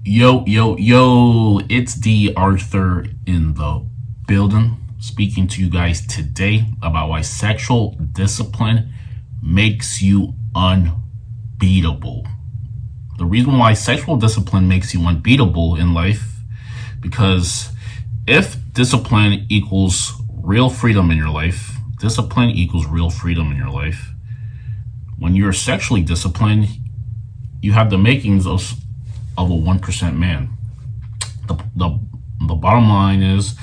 Yo, it's D.Arthur in the building, speaking to you guys today about why sexual discipline makes you unbeatable. The reason why sexual discipline makes you unbeatable in life, because if discipline equals real freedom in your life, discipline equals real freedom in your life. When you're sexually disciplined, you have the makings of a 1% man. The bottom line is,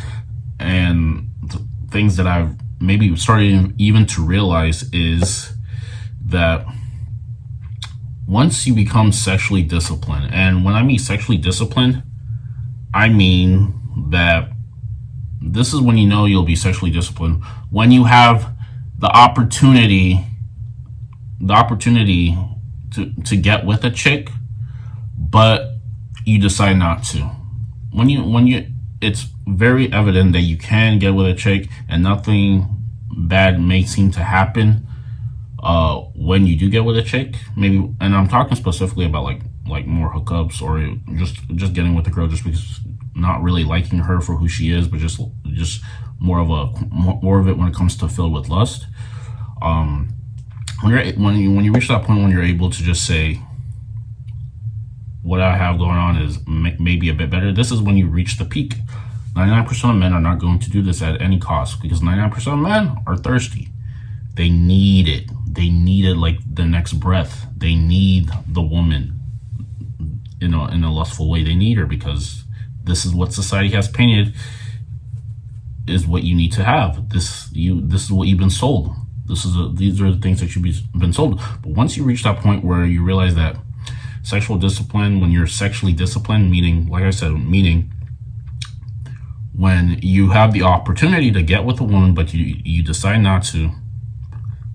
and the things that I've maybe started even to realize is that once you become sexually disciplined, and when I mean sexually disciplined, I mean that this is when you know you'll be sexually disciplined when you have the opportunity to get with a chick, but you decide not to. When you it's very evident that you can get with a chick and nothing bad may seem to happen when you do get with a chick. Maybe, and I'm talking specifically about like more hookups, or just getting with the girl just because not really liking her for who she is, but just more of it when it comes to filled with lust. When you reach that point when you're able to just say, what I have going on is maybe a bit better. This is when you reach the peak. 99% of men are not going to do this at any cost, because 99% of men are thirsty. They need it. They need it like the next breath. They need the woman in a lustful way. They need her because this is what society has painted is what you need to have. This is what you've been sold. These are the things that you've been sold. But once you reach that point where you realize that sexual discipline, when you're sexually disciplined, meaning, like I said, meaning when you have the opportunity to get with a woman, but you decide not to,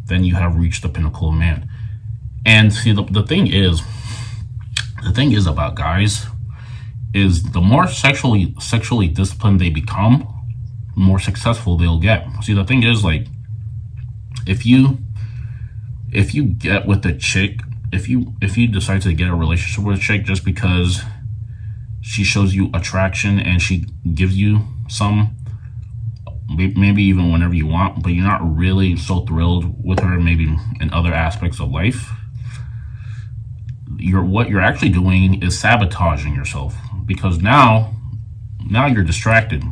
then you have reached the pinnacle of man. And see, the thing is about guys is the more sexually disciplined they become, the more successful they'll get. See, the thing is, like, if you get with a chick, if you decide to get a relationship with a chick just because she shows you attraction and she gives you some, maybe even whenever you want, but you're not really so thrilled with her, maybe in other aspects of life, what you're actually doing is sabotaging yourself, because now you're distracted.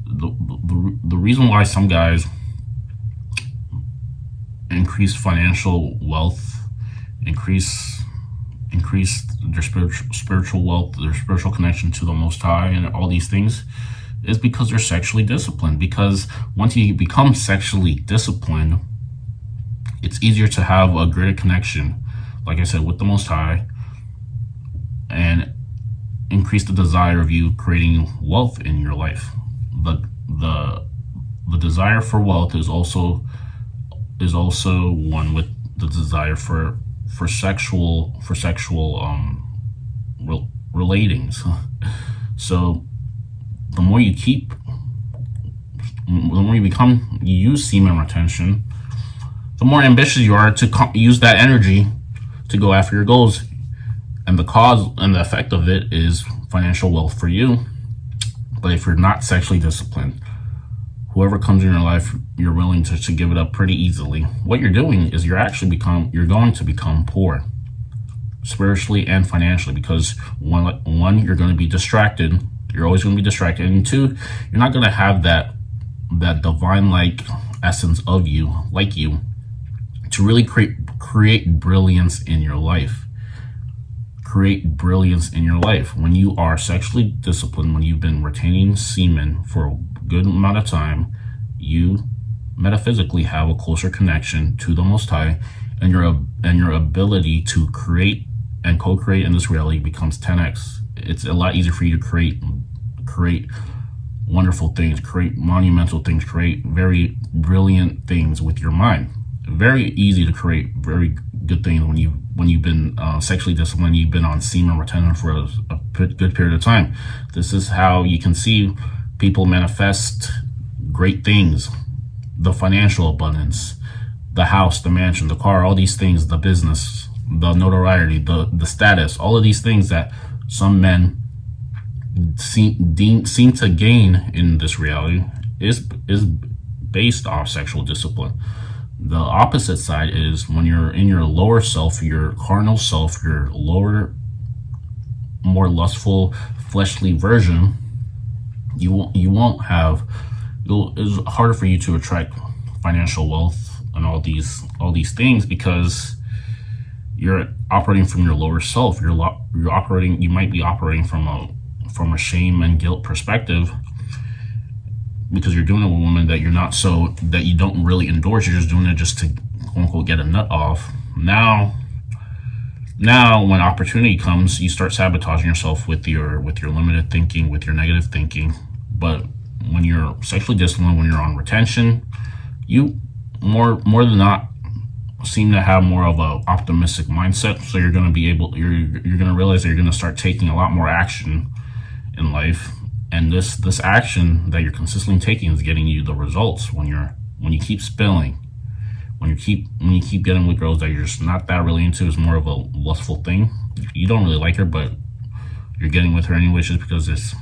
The reason why some guys increase financial wealth, increase their spiritual wealth, their spiritual connection to the Most High, and all these things, is because they're sexually disciplined. Because once you become sexually disciplined, it's easier to have a greater connection, like I said, with the Most High, and increase the desire of you creating wealth in your life. The desire for wealth is also one with the desire for sexual relatings. So the more you use semen retention, the more ambitious you are to use that energy to go after your goals. And the cause and the effect of it is financial wealth for you. But if you're not sexually disciplined, whoever comes in your life, you're willing to give it up pretty easily. What you're doing is you're going to become poor, spiritually and financially, because one, you're going to be distracted. You're always going to be distracted. And two, you're not going to have that divine-like essence of you, like you, to really create brilliance in your life. Create brilliance in your life. When you are sexually disciplined, when you've been retaining semen for a good amount of time, you metaphysically have a closer connection to the Most High, and your ability to create and co-create in this reality becomes 10x. It's a lot easier for you to create wonderful things, create monumental things, create very brilliant things with your mind. Very easy to create very good things when you've been sexually disciplined. You've been on semen retention for a good period of time. This is how you can see people manifest great things: the financial abundance, the house, the mansion, the car, all these things, the business, the notoriety, the status, all of these things that some men seem to gain in this reality is based off sexual discipline. The opposite side is when you're in your lower self, your carnal self, your lower, more lustful, fleshly version. You won't have. It's harder for you to attract financial wealth and all these things because you're operating from your lower self. You're operating. You might be operating from a shame and guilt perspective because you're doing it with women that you don't really endorse. You're just doing it just to quote unquote get a nut off. Now when opportunity comes, you start sabotaging yourself with your limited thinking, with your negative thinking. But when you're sexually disciplined, when you're on retention, you more than not seem to have more of a optimistic mindset. So you're going to be able, you're going to realize that you're going to start taking a lot more action in life, and this action that you're consistently taking is getting you the results. When you keep spilling, when you keep getting with girls that you're just not that really into, is more of a lustful thing. You don't really like her, but you're getting with her anyway just because it's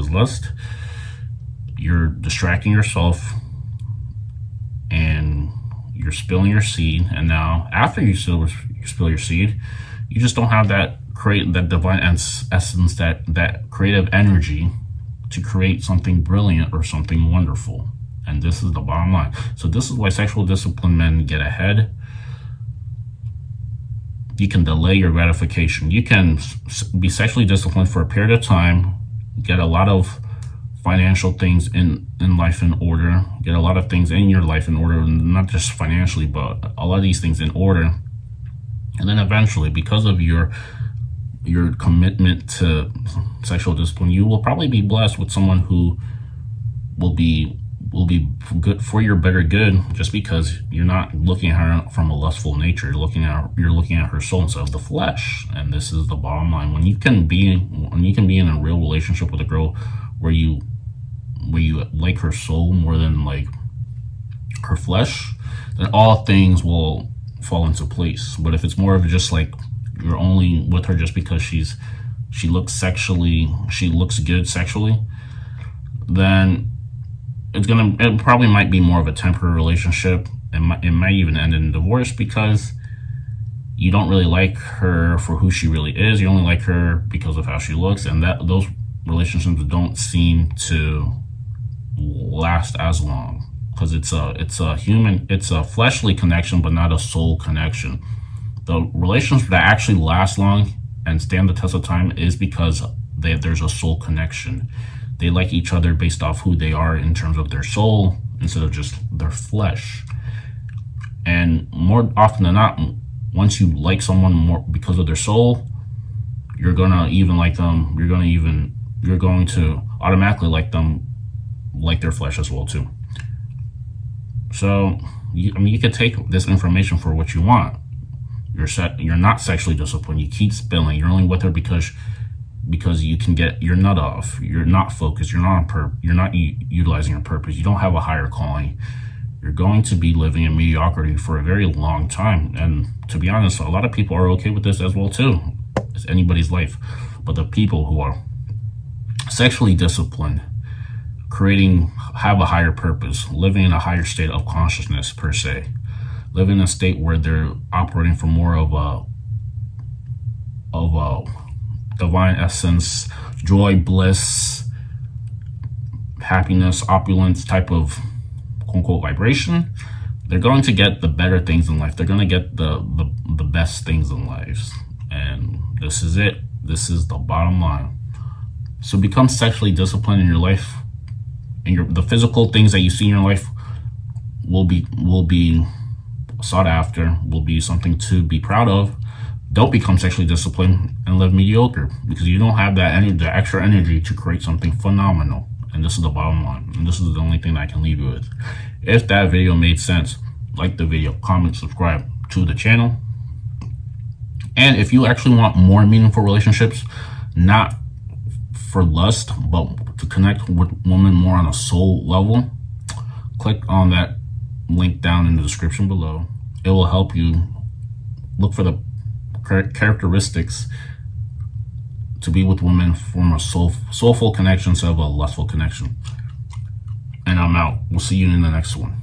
lust. You're distracting yourself and you're spilling your seed. And now after you spill your seed, you just don't have that divine essence, that creative energy to create something brilliant or something wonderful. And this is the bottom line. So this is why sexual discipline men get ahead. You can delay your gratification. You can be sexually disciplined for a period of time, get a lot of financial things in life in order, get a lot of things in your life in order, not just financially, but a lot of these things in order. And then eventually, because of your commitment to sexual discipline, you will probably be blessed with someone who will be good for your better good, just because you're not looking at her from a lustful nature. You're looking at her soul instead of the flesh. And this is the bottom line. When you can be in a real relationship with a girl where you like her soul more than like her flesh, then all things will fall into place. But if it's more of just like you're only with her just because she looks good sexually, then it probably might be more of a temporary relationship. It might even end in divorce because you don't really like her for who she really is. You only like her because of how she looks, and those relationships don't seem to last as long because it's a fleshly connection, but not a soul connection. The relationships that actually last long and stand the test of time is because there's a soul connection. They like each other based off who they are in terms of their soul instead of just their flesh. And more often than not, once you like someone more because of their soul, you're gonna even like them. You're going to automatically like them, like their flesh as well too. So you can take this information for what you want. You're not sexually disciplined. You keep spilling. You're only with her because you can get your nut off. You're not focused. You're not utilizing your purpose. You don't have a higher calling. You're going to be living in mediocrity for a very long time. And to be honest, a lot of people are okay with this as well too. It's anybody's life. But the people who are sexually disciplined, have a higher purpose, living in a higher state of consciousness per se, living in a state where they're operating from more of a divine essence, joy, bliss, happiness, opulence type of quote unquote vibration, they're going to get the better things in life. They're going to get the best things in life. And this is it. This is the bottom line. So become sexually disciplined in your life, and the physical things that you see in your life will be sought after, will be something to be proud of. Don't become sexually disciplined and live mediocre because you don't have the extra energy to create something phenomenal. And this is the bottom line. And this is the only thing I can leave you with. If that video made sense, like the video, comment, subscribe to the channel. And if you actually want more meaningful relationships, not for lust, but to connect with women more on a soul level, click on that link down in the description below. It will help you look for the characteristics to be with women from a soulful connection instead of a lustful connection. And I'm out. We'll see you in the next one.